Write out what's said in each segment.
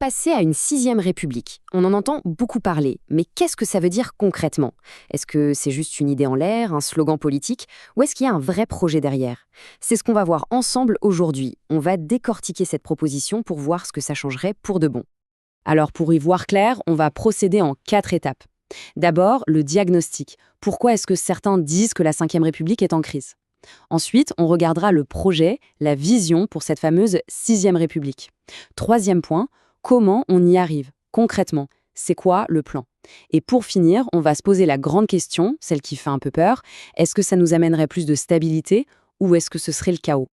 passer à une sixième république. On en entend beaucoup parler, mais qu'est-ce que ça veut dire concrètement? Est-ce que c'est juste une idée en l'air, un slogan politique, ou est-ce qu'il y a un vrai projet derrière? C'est ce qu'on va voir ensemble aujourd'hui. On va décortiquer cette proposition pour voir ce que ça changerait pour de bon. Alors pour y voir clair, on va procéder en 4 étapes. D'abord, le diagnostic. Pourquoi est-ce que certains disent que la Cinquième République est en crise? Ensuite, on regardera le projet, la vision pour cette fameuse Sixième République. Troisième point, comment on y arrive concrètement? C'est quoi le plan? Et pour finir, on va se poser la grande question, celle qui fait un peu peur, est-ce que ça nous amènerait plus de stabilité ou est-ce que ce serait le chaos?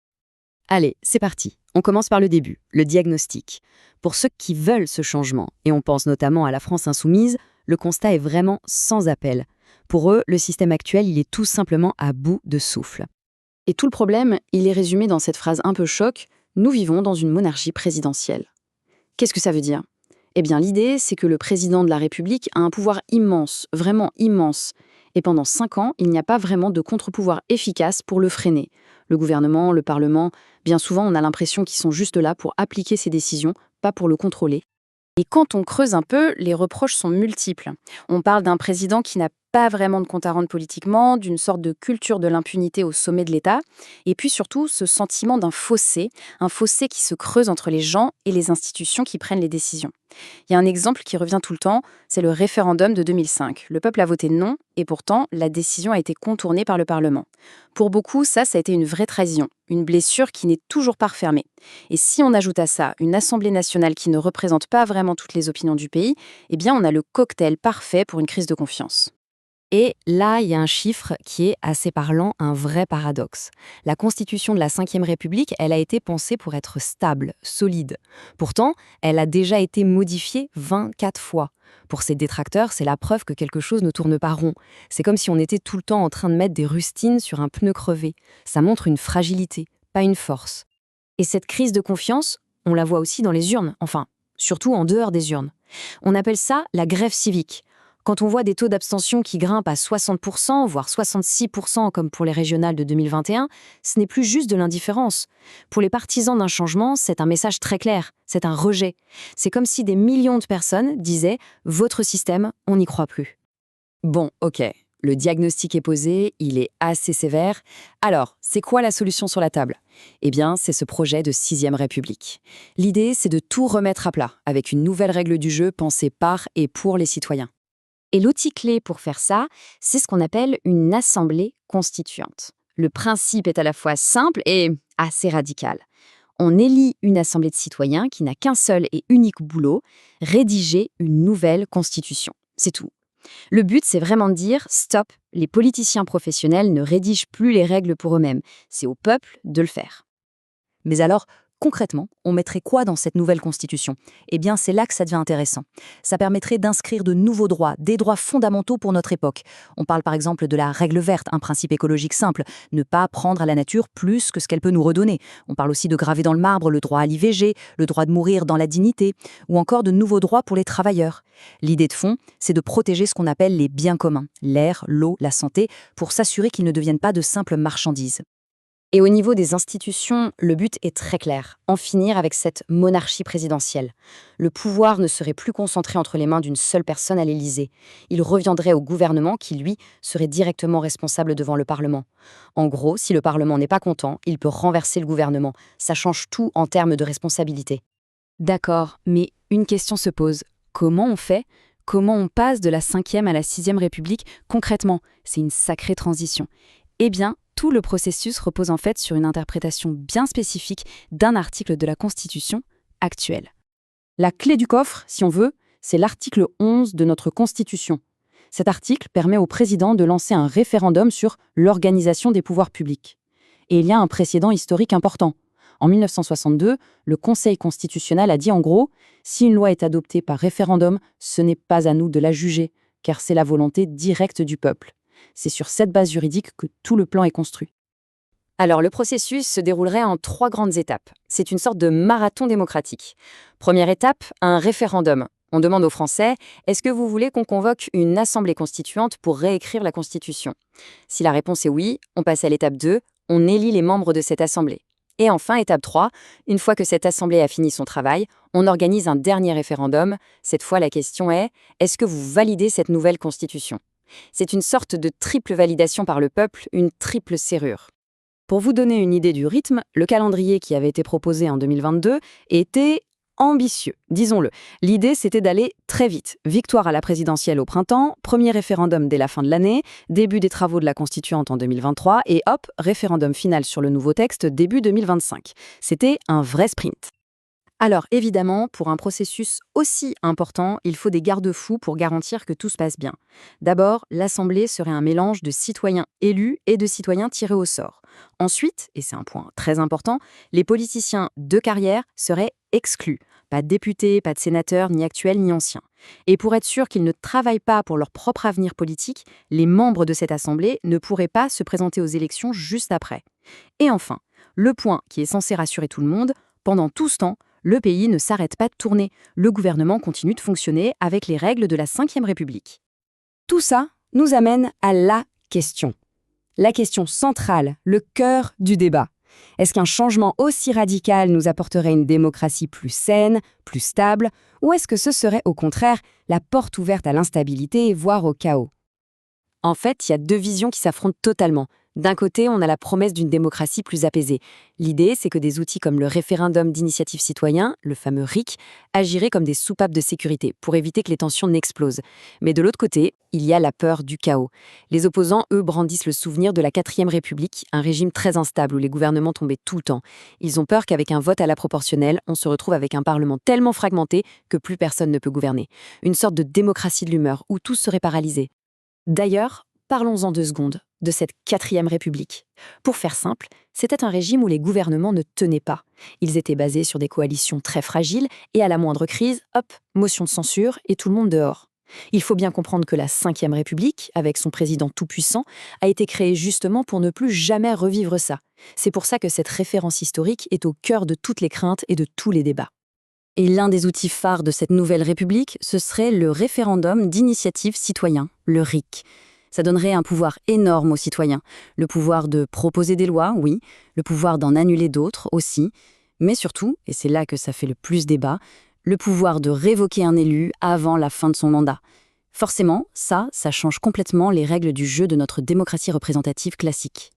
Allez, c'est parti. On commence par le début, le diagnostic. Pour ceux qui veulent ce changement, et on pense notamment à la France insoumise, le constat est vraiment sans appel. Pour eux, le système actuel, il est tout simplement à bout de souffle. Et tout le problème, il est résumé dans cette phrase un peu choc, nous vivons dans une monarchie présidentielle. Qu'est-ce que ça veut dire? Eh bien, l'idée, c'est que le président de la République a un pouvoir immense, vraiment immense. Et pendant 5 ans, il n'y a pas vraiment de contre-pouvoir efficace pour le freiner. Le gouvernement, le Parlement, bien souvent, on a l'impression qu'ils sont juste là pour appliquer ses décisions, pas pour le contrôler. Et quand on creuse un peu, les reproches sont multiples. On parle d'un président qui n'a pas vraiment de compte à rendre politiquement, d'une sorte de culture de l'impunité au sommet de l'État, et puis surtout ce sentiment d'un fossé, un fossé qui se creuse entre les gens et les institutions qui prennent les décisions. Il y a un exemple qui revient tout le temps, c'est le référendum de 2005. Le peuple a voté non, et pourtant, la décision a été contournée par le Parlement. Pour beaucoup, ça a été une vraie trahison, une blessure qui n'est toujours pas refermée. Et si on ajoute à ça une Assemblée nationale qui ne représente pas vraiment toutes les opinions du pays, eh bien on a le cocktail parfait pour une crise de confiance. Et là, il y a un chiffre qui est assez parlant, un vrai paradoxe. La constitution de la Cinquième République, elle a été pensée pour être stable, solide. Pourtant, elle a déjà été modifiée 24 fois. Pour ses détracteurs, c'est la preuve que quelque chose ne tourne pas rond. C'est comme si on était tout le temps en train de mettre des rustines sur un pneu crevé. Ça montre une fragilité, pas une force. Et cette crise de confiance, on la voit aussi dans les urnes, enfin, surtout en dehors des urnes. On appelle ça la grève civique. Quand on voit des taux d'abstention qui grimpent à 60%, voire 66% comme pour les régionales de 2021, ce n'est plus juste de l'indifférence. Pour les partisans d'un changement, c'est un message très clair, c'est un rejet. C'est comme si des millions de personnes disaient « votre système, on n'y croit plus ». Bon, ok, le diagnostic est posé, il est assez sévère. Alors, c'est quoi la solution sur la table? Eh bien, c'est ce projet de Sixième République. L'idée, c'est de tout remettre à plat, avec une nouvelle règle du jeu pensée par et pour les citoyens. Et l'outil clé pour faire ça, c'est ce qu'on appelle une assemblée constituante. Le principe est à la fois simple et assez radical. On élit une assemblée de citoyens qui n'a qu'un seul et unique boulot, rédiger une nouvelle constitution. C'est tout. Le but, c'est vraiment de dire « stop, les politiciens professionnels ne rédigent plus les règles pour eux-mêmes. C'est au peuple de le faire ». Mais alors, concrètement, on mettrait quoi dans cette nouvelle constitution? Eh bien, c'est là que ça devient intéressant. Ça permettrait d'inscrire de nouveaux droits, des droits fondamentaux pour notre époque. On parle par exemple de la règle verte, un principe écologique simple, ne pas prendre à la nature plus que ce qu'elle peut nous redonner. On parle aussi de graver dans le marbre le droit à l'IVG, le droit de mourir dans la dignité, ou encore de nouveaux droits pour les travailleurs. L'idée de fond, c'est de protéger ce qu'on appelle les biens communs, l'air, l'eau, la santé, pour s'assurer qu'ils ne deviennent pas de simples marchandises. Et au niveau des institutions, le but est très clair, en finir avec cette monarchie présidentielle. Le pouvoir ne serait plus concentré entre les mains d'une seule personne à l'Élysée. Il reviendrait au gouvernement qui, lui, serait directement responsable devant le Parlement. En gros, si le Parlement n'est pas content, il peut renverser le gouvernement. Ça change tout en termes de responsabilité. D'accord, mais une question se pose. Comment on fait? Comment on passe de la 5e à la 6e République concrètement? C'est une sacrée transition. Eh bien, tout le processus repose en fait sur une interprétation bien spécifique d'un article de la Constitution actuelle. La clé du coffre, si on veut, c'est l'article 11 de notre Constitution. Cet article permet au président de lancer un référendum sur l'organisation des pouvoirs publics. Et il y a un précédent historique important. En 1962, le Conseil constitutionnel a dit en gros « Si une loi est adoptée par référendum, ce n'est pas à nous de la juger, car c'est la volonté directe du peuple. » C'est sur cette base juridique que tout le plan est construit. Alors, le processus se déroulerait en 3 grandes étapes. C'est une sorte de marathon démocratique. Première étape, un référendum. On demande aux Français, est-ce que vous voulez qu'on convoque une assemblée constituante pour réécrire la Constitution? Si la réponse est oui, on passe à l'étape 2, on élit les membres de cette assemblée. Et enfin, étape 3, une fois que cette assemblée a fini son travail, on organise un dernier référendum. Cette fois, la question est, est-ce que vous validez cette nouvelle constitution? C'est une sorte de triple validation par le peuple, une triple serrure. Pour vous donner une idée du rythme, le calendrier qui avait été proposé en 2022 était ambitieux, disons-le. L'idée, c'était d'aller très vite. Victoire à la présidentielle au printemps, premier référendum dès la fin de l'année, début des travaux de la Constituante en 2023 et hop, référendum final sur le nouveau texte début 2025. C'était un vrai sprint. Alors évidemment, pour un processus aussi important, il faut des garde-fous pour garantir que tout se passe bien. D'abord, l'Assemblée serait un mélange de citoyens élus et de citoyens tirés au sort. Ensuite, et c'est un point très important, les politiciens de carrière seraient exclus. Pas de députés, pas de sénateurs, ni actuels ni anciens. Et pour être sûr qu'ils ne travaillent pas pour leur propre avenir politique, les membres de cette Assemblée ne pourraient pas se présenter aux élections juste après. Et enfin, le point qui est censé rassurer tout le monde, pendant tout ce temps, le pays ne s'arrête pas de tourner. Le gouvernement continue de fonctionner avec les règles de la Ve République. Tout ça nous amène à la question. La question centrale, le cœur du débat. Est-ce qu'un changement aussi radical nous apporterait une démocratie plus saine, plus stable, ou est-ce que ce serait au contraire la porte ouverte à l'instabilité, voire au chaos? En fait, il y a deux visions qui s'affrontent totalement. D'un côté, on a la promesse d'une démocratie plus apaisée. L'idée, c'est que des outils comme le référendum d'initiative citoyen, le fameux RIC, agiraient comme des soupapes de sécurité pour éviter que les tensions n'explosent. Mais de l'autre côté, il y a la peur du chaos. Les opposants, eux, brandissent le souvenir de la 4e République, un régime très instable où les gouvernements tombaient tout le temps. Ils ont peur qu'avec un vote à la proportionnelle, on se retrouve avec un parlement tellement fragmenté que plus personne ne peut gouverner. Une sorte de démocratie de l'humeur où tout serait paralysé. D'ailleurs, parlons-en 2 secondes de cette 4e République. Pour faire simple, c'était un régime où les gouvernements ne tenaient pas. Ils étaient basés sur des coalitions très fragiles et à la moindre crise, hop, motion de censure et tout le monde dehors. Il faut bien comprendre que la 5e République, avec son président tout-puissant, a été créée justement pour ne plus jamais revivre ça. C'est pour ça que cette référence historique est au cœur de toutes les craintes et de tous les débats. Et l'un des outils phares de cette nouvelle République, ce serait le référendum d'initiative citoyen, le RIC. Ça donnerait un pouvoir énorme aux citoyens. Le pouvoir de proposer des lois, oui, le pouvoir d'en annuler d'autres aussi, mais surtout, et c'est là que ça fait le plus débat, le pouvoir de révoquer un élu avant la fin de son mandat. Forcément, ça change complètement les règles du jeu de notre démocratie représentative classique.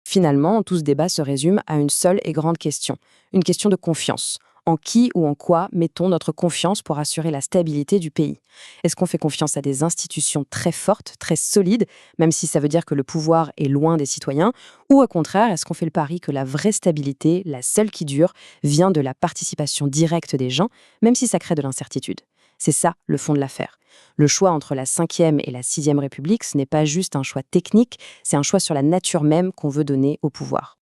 Finalement, tout ce débat se résume à une seule et grande question, une question de confiance. En qui ou en quoi mettons notre confiance pour assurer la stabilité du pays? Est-ce qu'on fait confiance à des institutions très fortes, très solides, même si ça veut dire que le pouvoir est loin des citoyens? Ou au contraire, est-ce qu'on fait le pari que la vraie stabilité, la seule qui dure, vient de la participation directe des gens, même si ça crée de l'incertitude? C'est ça le fond de l'affaire. Le choix entre la 5e et la 6e République, ce n'est pas juste un choix technique, c'est un choix sur la nature même qu'on veut donner au pouvoir.